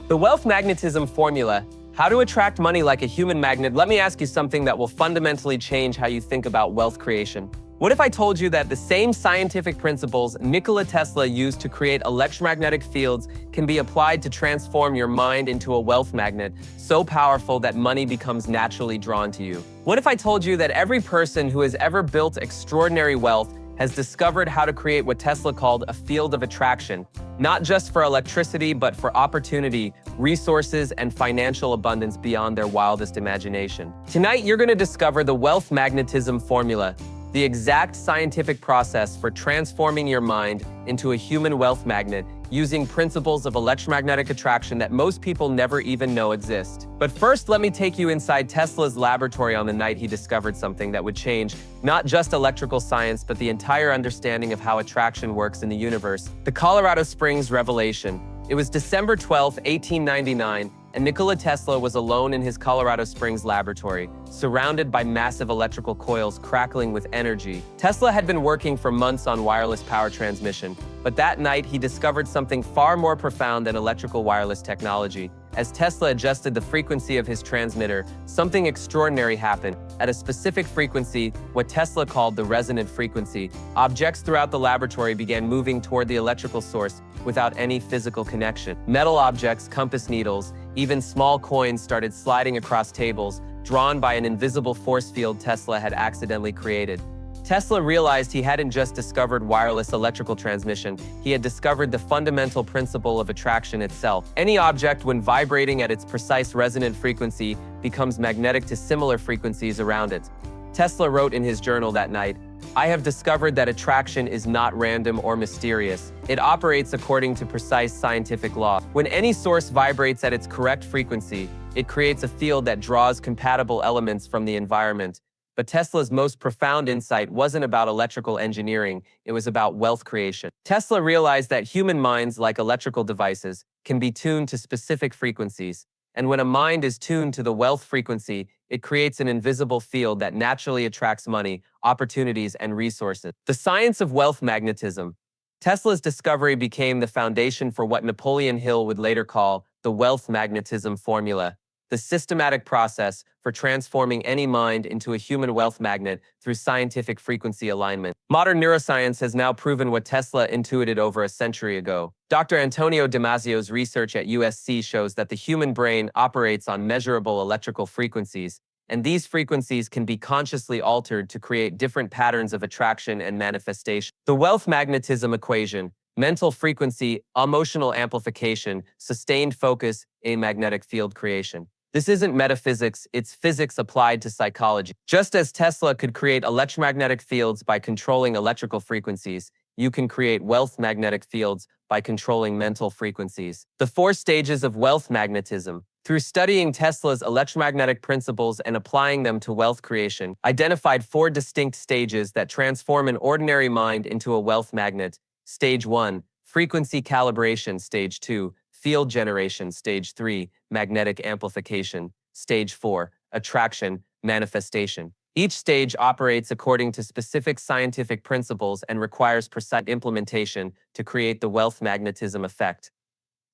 The Wealth Magnetism Formula, how to attract money like a human magnet. Let me ask you something that will fundamentally change how you think about wealth creation. What if I told you that the same scientific principles Nikola Tesla used to create electromagnetic fields can be applied to transform your mind into a wealth magnet, so powerful that money becomes naturally drawn to you? What if I told you that every person who has ever built extraordinary wealth has discovered how to create what Tesla called a field of attraction, not just for electricity, but for opportunity, resources, and financial abundance beyond their wildest imagination? Tonight, you're going to discover the Wealth Magnetism Formula, the exact scientific process for transforming your mind into a human wealth magnet using principles of electromagnetic attraction that most people never even know exist. But first, let me take you inside Tesla's laboratory on the night he discovered something that would change not just electrical science, but the entire understanding of how attraction works in the universe. The Colorado Springs revelation. It was December 12, 1899, and Nikola Tesla was alone in his Colorado Springs laboratory, surrounded by massive electrical coils crackling with energy. Tesla had been working for months on wireless power transmission, but that night he discovered something far more profound than electrical wireless technology. As Tesla adjusted the frequency of his transmitter, something extraordinary happened. At a specific frequency, what Tesla called the resonant frequency, objects throughout the laboratory began moving toward the electrical source without any physical connection. Metal objects, compass needles, even small coins started sliding across tables, drawn by an invisible force field Tesla had accidentally created. Tesla realized he hadn't just discovered wireless electrical transmission, he had discovered the fundamental principle of attraction itself. Any object, when vibrating at its precise resonant frequency, becomes magnetic to similar frequencies around it. Tesla wrote in his journal that night, "I have discovered that attraction is not random or mysterious. It operates according to precise scientific law. When any source vibrates at its correct frequency, it creates a field that draws compatible elements from the environment." But Tesla's most profound insight wasn't about electrical engineering, it was about wealth creation. Tesla realized that human minds, like electrical devices, can be tuned to specific frequencies. And when a mind is tuned to the wealth frequency, it creates an invisible field that naturally attracts money, opportunities, and resources. The science of wealth magnetism. Tesla's discovery became the foundation for what Napoleon Hill would later call the Wealth Magnetism Formula, the systematic process for transforming any mind into a human wealth magnet through scientific frequency alignment. Modern neuroscience has now proven what Tesla intuited over a century ago. Dr. Antonio Damasio's research at USC shows that the human brain operates on measurable electrical frequencies, and these frequencies can be consciously altered to create different patterns of attraction and manifestation. The wealth magnetism equation: mental frequency, emotional amplification, sustained focus, a magnetic field creation. This isn't metaphysics, it's physics applied to psychology. Just as Tesla could create electromagnetic fields by controlling electrical frequencies, you can create wealth magnetic fields by controlling mental frequencies. The 4 stages of wealth magnetism. Through studying Tesla's electromagnetic principles and applying them to wealth creation, identified 4 distinct stages that transform an ordinary mind into a wealth magnet. Stage 1, frequency calibration. Stage 2, field generation. Stage 3, magnetic amplification. Stage 4, attraction, manifestation. Each stage operates according to specific scientific principles and requires precise implementation to create the wealth magnetism effect.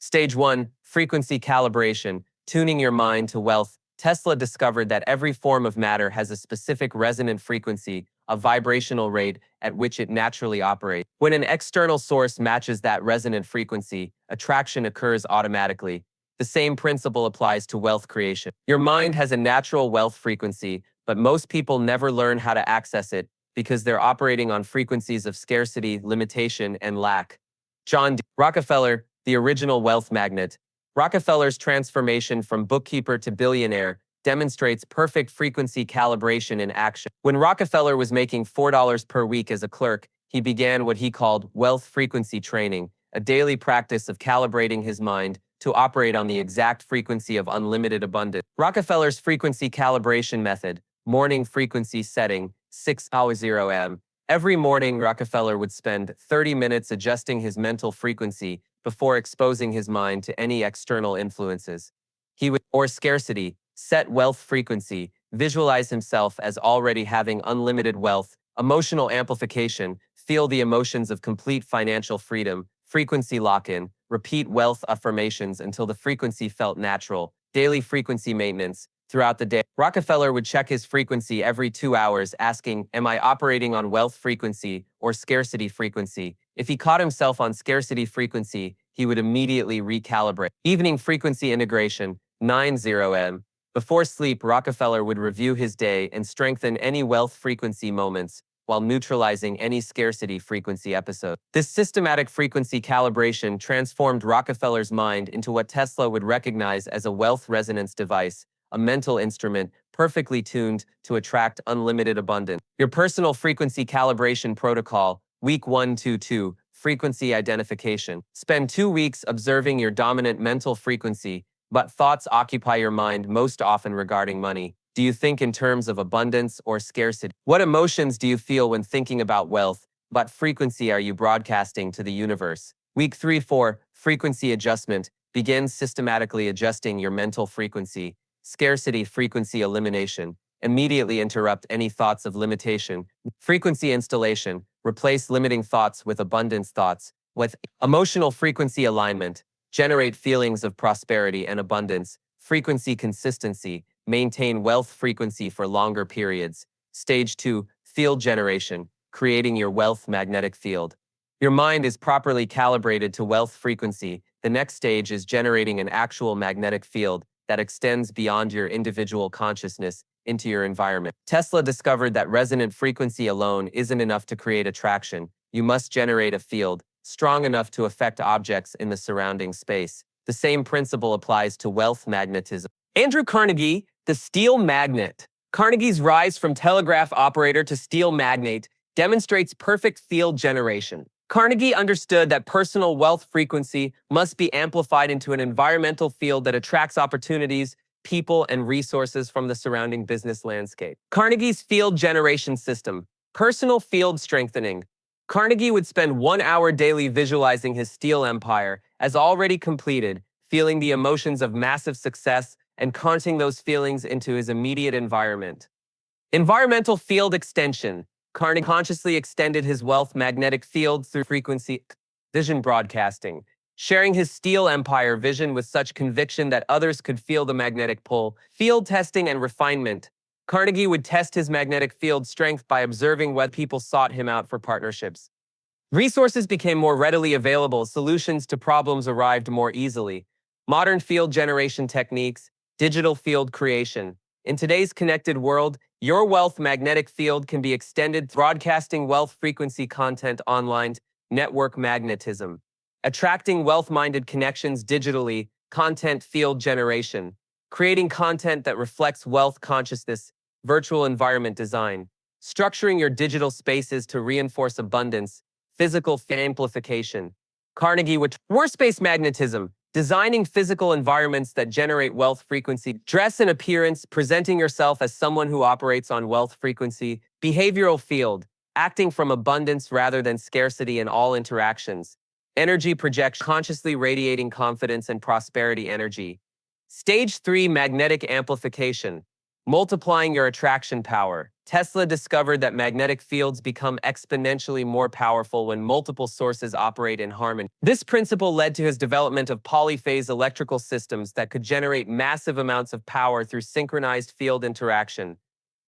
Stage 1, frequency calibration, tuning your mind to wealth. Tesla discovered that every form of matter has a specific resonant frequency, a vibrational rate at which it naturally operates. When an external source matches that resonant frequency, attraction occurs automatically. The same principle applies to wealth creation. Your mind has a natural wealth frequency, but most people never learn how to access it because they're operating on frequencies of scarcity, limitation, and lack. John D. Rockefeller, the original wealth magnet. Rockefeller's transformation from bookkeeper to billionaire demonstrates perfect frequency calibration in action. When Rockefeller was making $4 per week as a clerk, he began what he called wealth frequency training, a daily practice of calibrating his mind to operate on the exact frequency of unlimited abundance. Rockefeller's frequency calibration method: morning frequency setting, 6:00 a.m. Every morning, Rockefeller would spend 30 minutes adjusting his mental frequency before exposing his mind to any external influences. He would, or scarcity, set wealth frequency, visualize himself as already having unlimited wealth. Emotional amplification, feel the emotions of complete financial freedom. Frequency lock-in, repeat wealth affirmations until the frequency felt natural, daily frequency maintenance. Throughout the day, Rockefeller would check his frequency every 2 hours, asking, "Am I operating on wealth frequency or scarcity frequency?" If he caught himself on scarcity frequency, he would immediately recalibrate. Evening frequency integration, 9:00 m. Before sleep, Rockefeller would review his day and strengthen any wealth frequency moments while neutralizing any scarcity frequency episode. This systematic frequency calibration transformed Rockefeller's mind into what Tesla would recognize as a wealth resonance device, a mental instrument perfectly tuned to attract unlimited abundance. Your personal frequency calibration protocol, week 122, frequency identification. Spend 2 weeks observing your dominant mental frequency, but thoughts occupy your mind most often regarding money. Do you think in terms of abundance or scarcity? What emotions do you feel when thinking about wealth? What frequency are you broadcasting to the universe? Week 3-4, frequency adjustment. Begin systematically adjusting your mental frequency. Scarcity frequency elimination. Immediately interrupt any thoughts of limitation. Frequency installation. Replace limiting thoughts with abundance thoughts. With emotional frequency alignment. Generate feelings of prosperity and abundance. Frequency consistency. Maintain wealth frequency for longer periods. Stage 2, field generation. Creating your wealth magnetic field. Your mind is properly calibrated to wealth frequency. The next stage is generating an actual magnetic field that extends beyond your individual consciousness into your environment. Tesla discovered that resonant frequency alone isn't enough to create attraction. You must generate a field strong enough to affect objects in the surrounding space. The same principle applies to wealth magnetism. Andrew Carnegie, the steel magnet. Carnegie's rise from telegraph operator to steel magnate demonstrates perfect field generation. Carnegie understood that personal wealth frequency must be amplified into an environmental field that attracts opportunities, people, and resources from the surrounding business landscape. Carnegie's field generation system, personal field strengthening. Carnegie would spend 1 hour daily visualizing his steel empire as already completed, feeling the emotions of massive success and counting those feelings into his immediate environment. Environmental field extension. Carnegie consciously extended his wealth magnetic field through frequency vision broadcasting, sharing his steel empire vision with such conviction that others could feel the magnetic pull. Field testing and refinement. Carnegie would test his magnetic field strength by observing whether people sought him out for partnerships. Resources became more readily available, solutions to problems arrived more easily. Modern field generation techniques, digital field creation. In today's connected world, your wealth magnetic field can be extended through broadcasting wealth frequency content online, network magnetism. Attracting wealth-minded connections digitally, content field generation. Creating content that reflects wealth consciousness, virtual environment design. Structuring your digital spaces to reinforce abundance, physical amplification. Carnegie with workspace magnetism. Designing physical environments that generate wealth frequency. Dress and appearance, presenting yourself as someone who operates on wealth frequency. Behavioral field, acting from abundance rather than scarcity in all interactions. Energy projection, consciously radiating confidence and prosperity energy. Stage 3, magnetic amplification, multiplying your attraction power. Tesla discovered that magnetic fields become exponentially more powerful when multiple sources operate in harmony. This principle led to his development of polyphase electrical systems that could generate massive amounts of power through synchronized field interaction.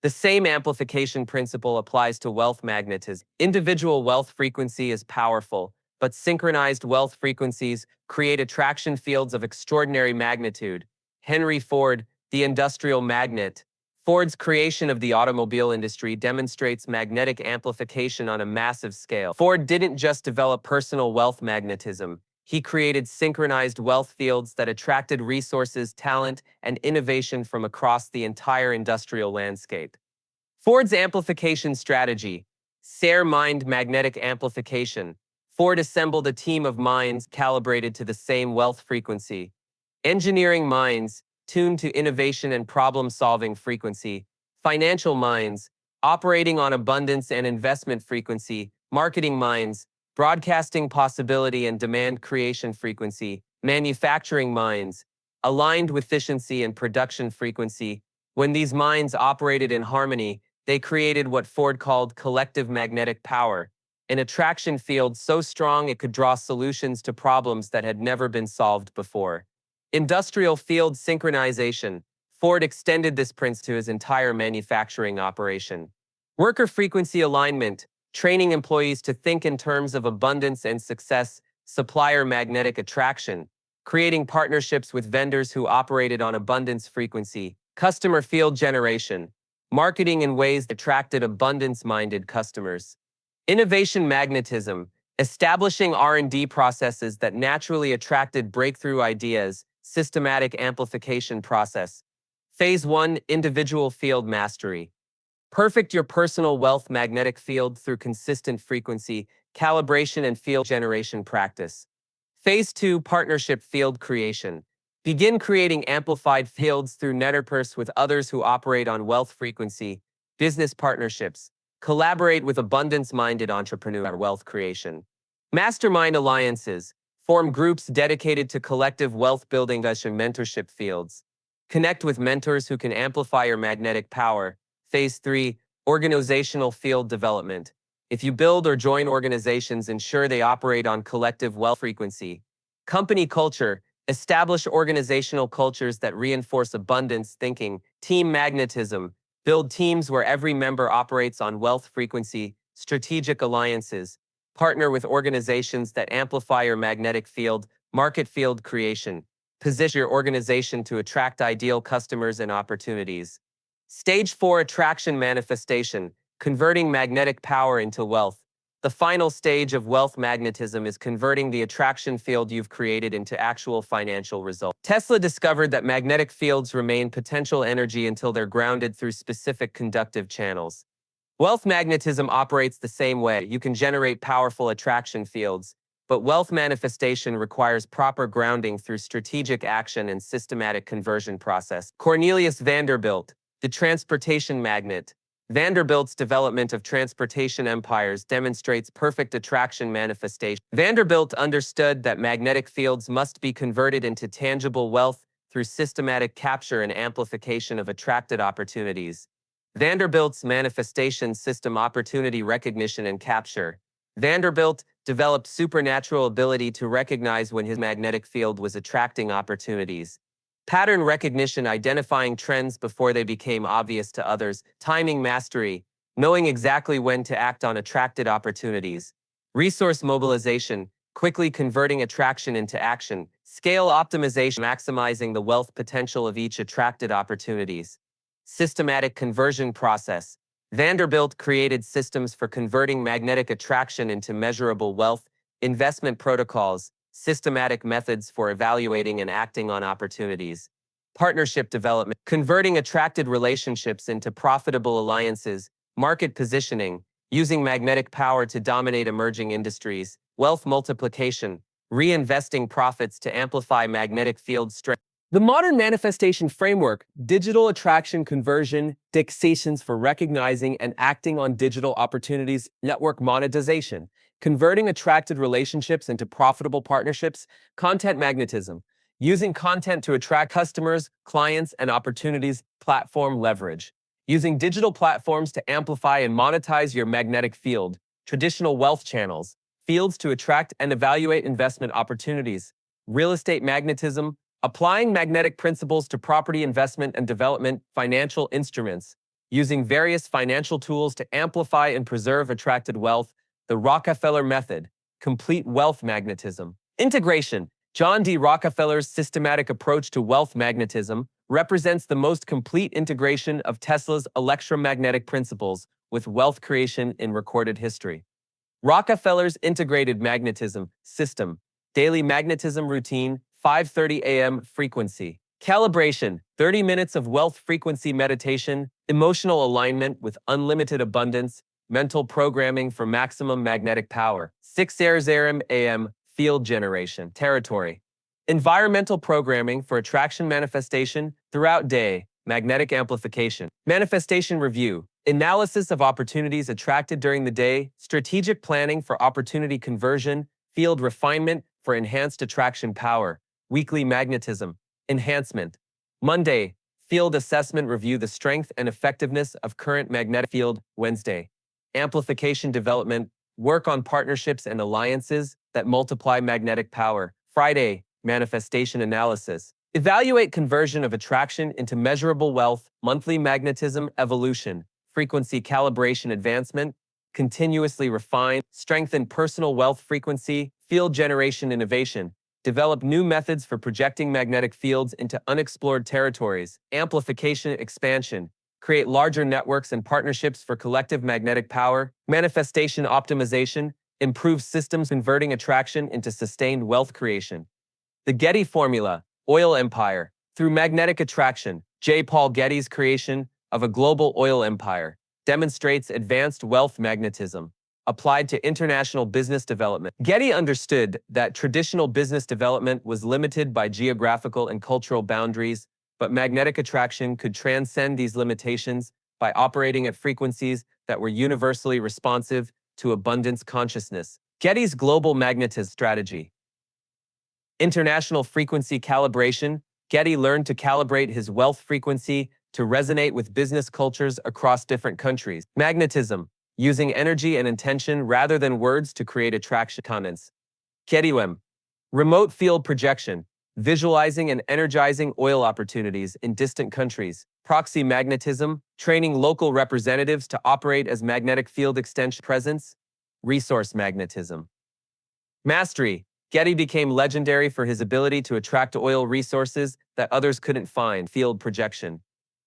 The same amplification principle applies to wealth magnetism. Individual wealth frequency is powerful, but synchronized wealth frequencies create attraction fields of extraordinary magnitude. Henry Ford, the industrial magnet. Ford's creation of the automobile industry demonstrates magnetic amplification on a massive scale. Ford didn't just develop personal wealth magnetism. He created synchronized wealth fields that attracted resources, talent, and innovation from across the entire industrial landscape. Ford's amplification strategy, SARE Mind Magnetic Amplification. Ford assembled a team of minds calibrated to the same wealth frequency. Engineering minds, tuned to innovation and problem-solving frequency. Financial minds, operating on abundance and investment frequency. Marketing minds, broadcasting possibility and demand creation frequency. Manufacturing minds, aligned with efficiency and production frequency. When these minds operated in harmony, they created what Ford called collective magnetic power. an attraction field so strong it could draw solutions to problems that had never been solved before. Industrial field synchronization. Ford extended this principle to his entire manufacturing operation. Worker frequency alignment, training employees to think in terms of abundance and success. Supplier magnetic attraction, creating partnerships with vendors who operated on abundance frequency. Customer field generation, marketing in ways that attracted abundance-minded customers. Innovation magnetism, establishing R&D processes that naturally attracted breakthrough ideas. Systematic amplification process. Phase 1, individual field mastery. Perfect your personal wealth magnetic field through consistent frequency, calibration, and field generation practice. Phase 2, partnership field creation. Begin creating amplified fields through networks with others who operate on wealth frequency, business partnerships. Collaborate with abundance-minded entrepreneur wealth creation. Mastermind alliances. Form groups dedicated to collective wealth building mentorship fields. Connect with mentors who can amplify your magnetic power. Phase 3, organizational field development. If you build or join organizations, ensure they operate on collective wealth frequency. Company culture. Establish organizational cultures that reinforce abundance thinking. Team magnetism. Build teams where every member operates on wealth frequency. Strategic alliances. Partner with organizations that amplify your magnetic field. Market field creation. Position your organization to attract ideal customers and opportunities. Stage 4, attraction manifestation, converting magnetic power into wealth. The final stage of wealth magnetism is converting the attraction field you've created into actual financial results. Tesla discovered that magnetic fields remain potential energy until they're grounded through specific conductive channels. Wealth magnetism operates the same way. You can generate powerful attraction fields, but wealth manifestation requires proper grounding through strategic action and systematic conversion process. Cornelius Vanderbilt, the transportation magnet. Vanderbilt's development of transportation empires demonstrates perfect attraction manifestation. Vanderbilt understood that magnetic fields must be converted into tangible wealth through systematic capture and amplification of attracted opportunities. Vanderbilt's manifestation system: opportunity recognition and capture. Vanderbilt developed supernatural ability to recognize when his magnetic field was attracting opportunities. Pattern recognition, identifying trends before they became obvious to others. Timing mastery, knowing exactly when to act on attracted opportunities. Resource mobilization, quickly converting attraction into action. Scale optimization, maximizing the wealth potential of each attracted opportunities. Systematic conversion process. Vanderbilt created systems for converting magnetic attraction into measurable wealth. Investment protocols, systematic methods for evaluating and acting on opportunities. Partnership development, converting attracted relationships into profitable alliances. Market positioning, using magnetic power to dominate emerging industries. Wealth multiplication, reinvesting profits to amplify magnetic field strength. The modern manifestation framework, digital attraction conversion, declassifications for recognizing and acting on digital opportunities, network monetization, converting attracted relationships into profitable partnerships, content magnetism, using content to attract customers, clients, and opportunities, platform leverage, using digital platforms to amplify and monetize your magnetic field, traditional wealth channels, fields to attract and evaluate investment opportunities, real estate magnetism, applying magnetic principles to property investment and development, financial instruments, using various financial tools to amplify and preserve attracted wealth, the Rockefeller method, complete wealth magnetism. Integration. John D. Rockefeller's systematic approach to wealth magnetism represents the most complete integration of Tesla's electromagnetic principles with wealth creation in recorded history. Rockefeller's integrated magnetism system, daily magnetism routine, 5:30 a.m. frequency. Calibration, 30 minutes of wealth frequency meditation, emotional alignment with unlimited abundance, mental programming for maximum magnetic power. 6:00 a.m. field generation, territory. Environmental programming for attraction manifestation throughout day, magnetic amplification. Manifestation review, analysis of opportunities attracted during the day, strategic planning for opportunity conversion, field refinement for enhanced attraction power. Weekly magnetism, enhancement. Monday, field assessment review the strength and effectiveness of current magnetic field. Wednesday, amplification development, work on partnerships and alliances that multiply magnetic power. Friday, manifestation analysis. Evaluate conversion of attraction into measurable wealth, monthly magnetism evolution, frequency calibration advancement, continuously refine, strengthen personal wealth frequency, field generation innovation, develop new methods for projecting magnetic fields into unexplored territories, amplification expansion, create larger networks and partnerships for collective magnetic power, manifestation optimization, improve systems converting attraction into sustained wealth creation. The Getty Formula, Oil Empire. Through magnetic attraction, J. Paul Getty's creation of a global oil empire demonstrates advanced wealth magnetism applied to international business development. Getty understood that traditional business development was limited by geographical and cultural boundaries, but magnetic attraction could transcend these limitations by operating at frequencies that were universally responsive to abundance consciousness. Getty's global magnetism strategy. International frequency calibration. Getty learned to calibrate his wealth frequency to resonate with business cultures across different countries. Magnetism, using energy and intention rather than words to create attraction. Comments. Gettywem, remote field projection, visualizing and energizing oil opportunities in distant countries. Proxy magnetism, training local representatives to operate as magnetic field extension. Presence. Resource magnetism. Mastery. Getty became legendary for his ability to attract oil resources that others couldn't find. Field projection.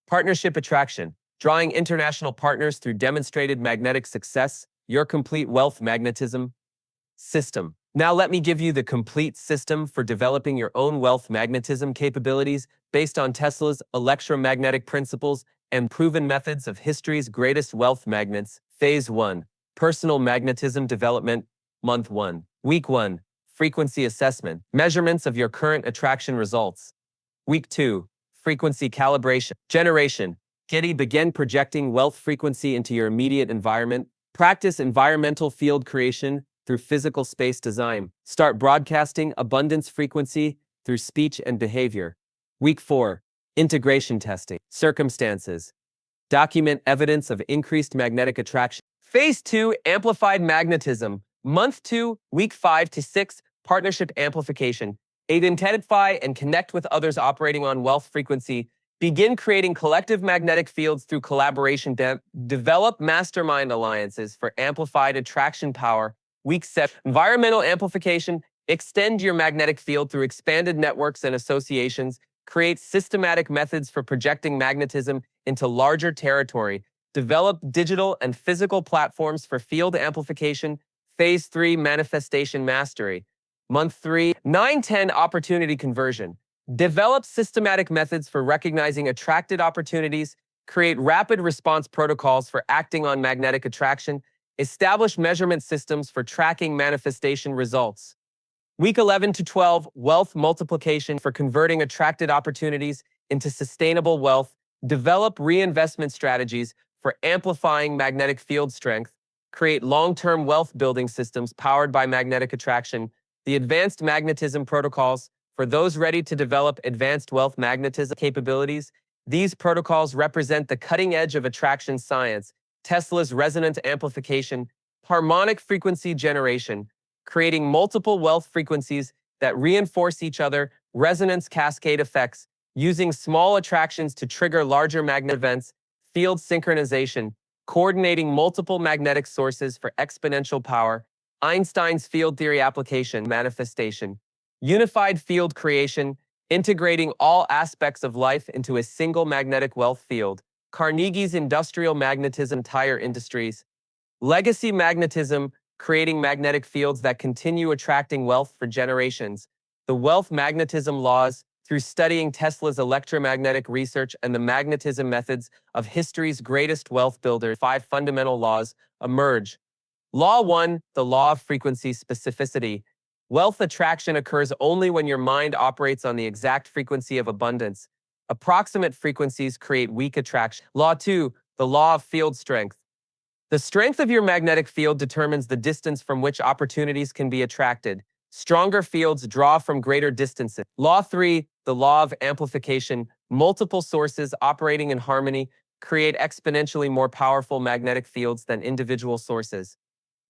Partnership attraction. Drawing international partners through demonstrated magnetic success. Your complete wealth magnetism system. Now let me give you the complete system for developing your own wealth magnetism capabilities based on Tesla's electromagnetic principles and proven methods of history's greatest wealth magnets. Phase 1. Personal magnetism development. Month 1. Week 1. Frequency assessment. Measurements of your current attraction results. Week 2. Frequency calibration. Generation. Getty began projecting wealth frequency into your immediate environment. Practice environmental field creation through physical space design. Start broadcasting abundance frequency through speech and behavior. Week 4. Integration testing. Circumstances. Document evidence of increased magnetic attraction. Phase 2. Amplified magnetism. Month 2, week 5 to 6. Partnership amplification. Identify and connect with others operating on wealth frequency. Begin creating collective magnetic fields through collaboration. Develop mastermind alliances for amplified attraction power. Week 7. Environmental amplification. Extend your magnetic field through expanded networks and associations. Create systematic methods for projecting magnetism into larger territory. Develop digital and physical platforms for field amplification. Phase 3. Manifestation mastery. Month 3. 9-10 opportunity conversion. Develop systematic methods for recognizing attracted opportunities. Create rapid response protocols for acting on magnetic attraction. Establish measurement systems for tracking manifestation results. Week 11 to 12. Wealth multiplication for converting attracted opportunities into sustainable wealth. Develop reinvestment strategies for amplifying magnetic field strength. Create long-term wealth building systems powered by magnetic attraction. The advanced magnetism protocols for those ready to develop advanced wealth magnetism capabilities. These protocols represent the cutting edge of attraction science. Tesla's resonant amplification, harmonic frequency generation, creating multiple wealth frequencies that reinforce each other, resonance cascade effects, using small attractions to trigger larger magnet events, field synchronization, coordinating multiple magnetic sources for exponential power, Einstein's field theory application, manifestation, unified field creation, integrating all aspects of life into a single magnetic wealth field, Carnegie's industrial magnetism, tire industries, legacy magnetism, creating magnetic fields that continue attracting wealth for generations, the wealth magnetism laws, through studying Tesla's electromagnetic research and the magnetism methods of history's greatest wealth builders. 5 fundamental laws emerge. Law 1, the law of frequency specificity. Wealth attraction occurs only when your mind operates on the exact frequency of abundance. Approximate frequencies create weak attraction. Law 2, the law of field strength. The strength of your magnetic field determines the distance from which opportunities can be attracted. Stronger fields draw from greater distances. Law 3, the law of amplification. Multiple sources operating in harmony create exponentially more powerful magnetic fields than individual sources.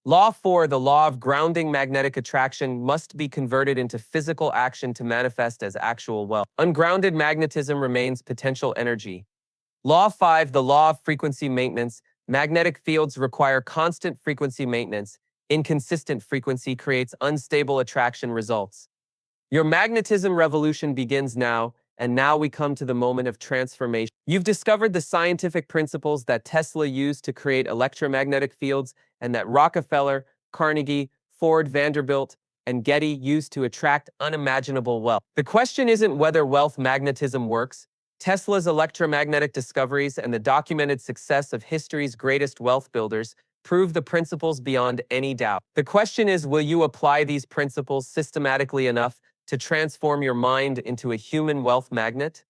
Law 4, the law of grounding magnetic attraction must be converted into physical action to manifest as actual wealth. Ungrounded magnetism remains potential energy. Law 5, the law of frequency maintenance. Magnetic fields require constant frequency maintenance. Inconsistent frequency creates unstable attraction results. Your magnetism revolution begins now, and now we come to the moment of transformation. You've discovered the scientific principles that Tesla used to create electromagnetic fields and that Rockefeller, Carnegie, Ford, Vanderbilt, and Getty used to attract unimaginable wealth. The question isn't whether wealth magnetism works. Tesla's electromagnetic discoveries and the documented success of history's greatest wealth builders prove the principles beyond any doubt. The question is, will you apply these principles systematically enough to transform your mind into a human wealth magnet?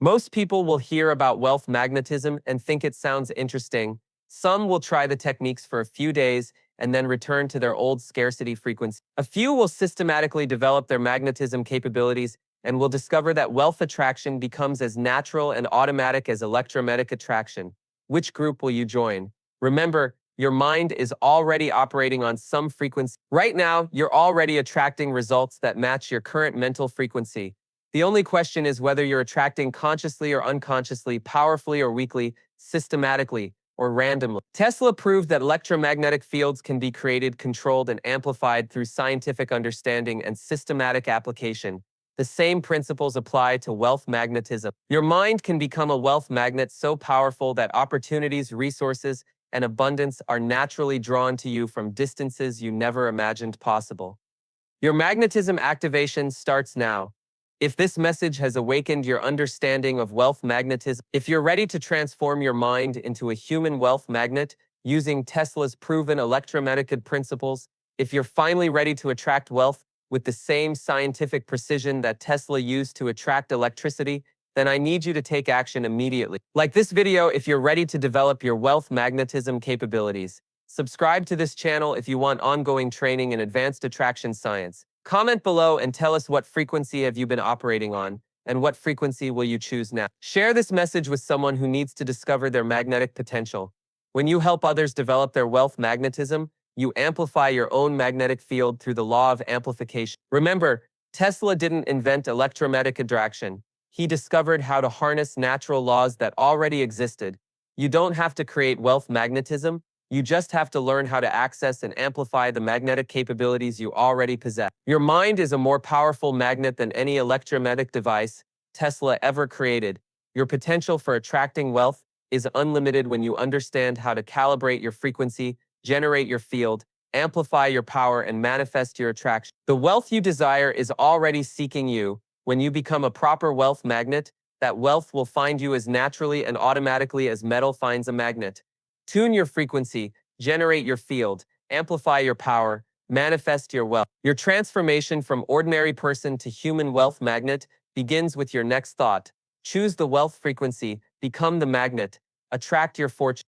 Most people will hear about wealth magnetism and think it sounds interesting. Some will try the techniques for a few days and then return to their old scarcity frequency. A few will systematically develop their magnetism capabilities and will discover that wealth attraction becomes as natural and automatic as electromagnetic attraction. Which group will you join? Remember, your mind is already operating on some frequency. Right now, you're already attracting results that match your current mental frequency. The only question is whether you're attracting consciously or unconsciously, powerfully or weakly, systematically or randomly. Tesla proved that electromagnetic fields can be created, controlled, and amplified through scientific understanding and systematic application. The same principles apply to wealth magnetism. Your mind can become a wealth magnet so powerful that opportunities, resources, and abundance are naturally drawn to you from distances you never imagined possible. Your magnetism activation starts now. If this message has awakened your understanding of wealth magnetism, if you're ready to transform your mind into a human wealth magnet using Tesla's proven electromagnetic principles, if you're finally ready to attract wealth with the same scientific precision that Tesla used to attract electricity, then I need you to take action immediately. Like this video if you're ready to develop your wealth magnetism capabilities. Subscribe to this channel if you want ongoing training in advanced attraction science. Comment below and tell us what frequency have you been operating on, and what frequency will you choose now. Share this message with someone who needs to discover their magnetic potential. When you help others develop their wealth magnetism, you amplify your own magnetic field through the law of amplification. Remember, Tesla didn't invent electromagnetic attraction. He discovered how to harness natural laws that already existed. You don't have to create wealth magnetism. You just have to learn how to access and amplify the magnetic capabilities you already possess. Your mind is a more powerful magnet than any electromagnetic device Tesla ever created. Your potential for attracting wealth is unlimited when you understand how to calibrate your frequency, generate your field, amplify your power, and manifest your attraction. The wealth you desire is already seeking you. When you become a proper wealth magnet, that wealth will find you as naturally and automatically as metal finds a magnet. Tune your frequency, generate your field, amplify your power, manifest your wealth. Your transformation from ordinary person to human wealth magnet begins with your next thought. Choose the wealth frequency, become the magnet, attract your fortune.